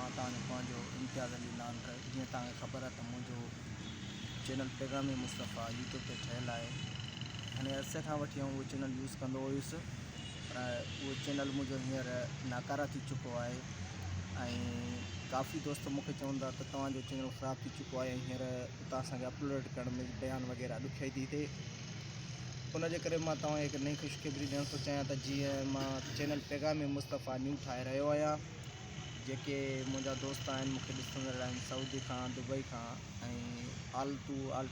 मां तव्हांजो इम्तियाज़ अली लानकर। जीअं तव्हांखे ख़बर आहे त मुंहिंजो चैनल पैगामी मुस्तफ़ा यूट्यूब ते ठहियलु आहे। हाणे अरसे खां वठी उहो चैनल यूज़ कंदो हुयुसि, पर उहो चैनल मुंहिंजो हींअर नाकारा थी चुको आहे ऐं काफ़ी दोस्त मूंखे चवंदा त तव्हांजो चैनल ख़राबु थी चुको आहे, हींअर उतां असांखे अपलोड करण में बयान वग़ैरह ॾुखियाई थी थिए। उनजे करे मां तव्हांखे हिकु नई ख़ुशख़बरी ॾियणु थो चाहियां त जीअं मां चैनल पैगामी मुस्तफ़ा न्यू ठाहे रहियो आहियां। जेके मुंहिंजा दोस्त आहिनि मूंखे ॾिसंदड़ आहिनि सऊदी खां, दुबई खां ऐं ऑल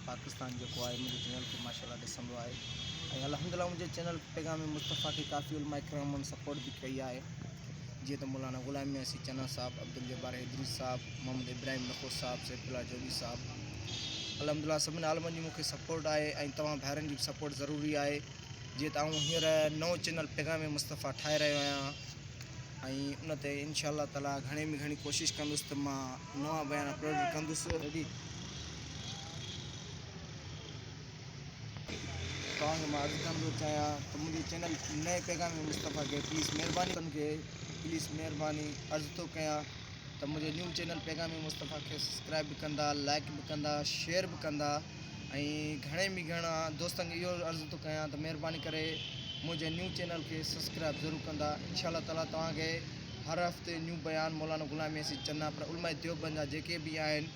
पाकिस्तान जेको आहे मुंहिंजे चैनल खे माशाल्लाह ॾिसंदो आहे। ऐं अल्हम्दुलिल्लाह मुंहिंजे चैनल पैगामी मुस्तफ़ा खे काफ़ी उलमा इकरामनि सपोर्ट बि कई आहे, जीअं त मौलाना ग़ुलाम मियां चना साहब, अब्दुल जब्बार इदरीस साहब, मोहम्मद इब्राहिम नखो साहब, सैफुल्लाह जोगी साहब। अल्हम्दुलिल्लाह सभिनी आलमनि जी मूंखे सपोर्ट आहे ऐं तव्हां भाइरनि जी बि सपोर्ट ज़रूरी आहे। जीअं त आउं हींअर नओं चैनल पैगामी मुस्तफ़ा ठाहे रहियो आहियां ऐं उन ते इंशाअल्लाह ताला घणी कोशिशि कंदुसि त मां नवां बयान अपलोड कंदुसि। तव्हांखे मां अर्ज़ु करण थो चाहियां त मुंहिंजे चैनल नए पैगामी मुस्तफ़ा खे प्लीज़ महिरबानी अर्ज़ु थो कयां त मुंहिंजे न्यू चैनल पैगामी मुस्तफ़ा खे सब्सक्राइब बि कंदा, लाइक बि कंदा, शेयर बि कंदा ऐं घणा दोस्तनि खे इहो अर्ज़ु थो कयां त महिरबानी करे मुंहिंजे न्यू चैनल खे सब्सक्राइब ज़रूरु कंदा। इंशाअल्लाह ताला तव्हांखे हर हफ़्ते न्यू बयान मौलाना ग़ुलाम मियां चना पर उलमा देवबंद जा जेके बि आहिनि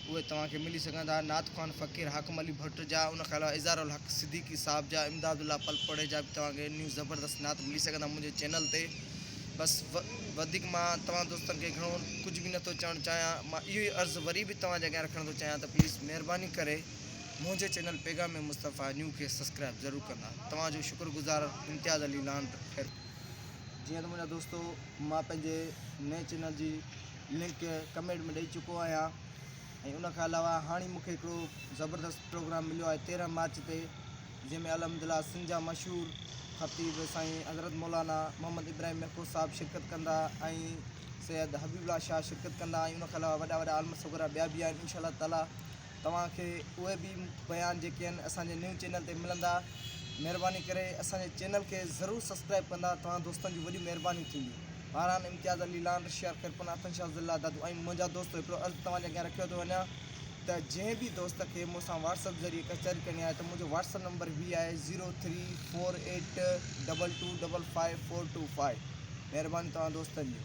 उहे तव्हांखे मिली सघंदा। नात ख़्वान फ़क़ीर हाकिम अली भट्ट जा, उनखां अलावा इज़ारुल हक़ सिद्दीकी साहब जा, इमदादुल्ला पलपड़े जा बि तव्हांखे न्यू ज़बरदस्त नात मिली सघंदा मुंहिंजे चैनल ते। बसि वधीक मां तव्हां दोस्तनि खे घणो कुझु बि नथो चवणु चाहियां। मां इहो ई अर्ज़ु वरी बि तव्हांजे अॻियां रखणु थो चाहियां त प्लीज़ महिरबानी करे मुंहिंजे चैनल पैगामी मुस्तफ़ा न्यू खे सब्सक्राइब ज़रूरु कंदा। तव्हांजो शुक्रगुज़ार इम्तियाज़ अली लानकर। जीअं त मुंहिंजा दोस्तो मां पंहिंजे नए चैनल जी लिंक कमेंट में ॾेई चुको आहियां ऐं उनखां अलावा हाणे मूंखे हिकिड़ो ज़बरदस्त प्रोग्राम मिलियो आहे 13 मार्च ते, जंहिंमें अल्हम्दुलिल्लाह सिंध जा मशहूरु ख़तीब साईं हज़रत मौलाना मोहम्मद इब्राहिम नखो साहब शिरकत कंदा ऐं सैयद हबीबुल्लाह शाह शिरकत कंदा ऐं उनखां अलावा वॾा आलम सगरा ॿिया बि आहिनि। इंशाअल्लाह ताला तव्हांखे उहे बि बयान जेके आहिनि असांजे न्यू चैनल ते मिलंदा। महिरबानी करे असांजे चैनल खे ज़रूरु सब्सक्राइब कंदा, तव्हां दोस्तनि जी वॾी महिरबानी थींदी। बहरान इम्तियाज़ अली लान शेयर ख़ैरपना तनशाज़ुल्लाह दादू ऐं मुंहिंजा दोस्त हिकिड़ो अर्ज़ु तव्हांजे अॻियां रखियो थो वञा त जंहिं बि दोस्त खे मूंसां व्हाट्सअप ज़रिए कचहरी करणी आहे त मुंहिंजो व्हाट्सअप नंबर बि आहे 034822555425। महिरबानी तव्हां दोस्तनि जी।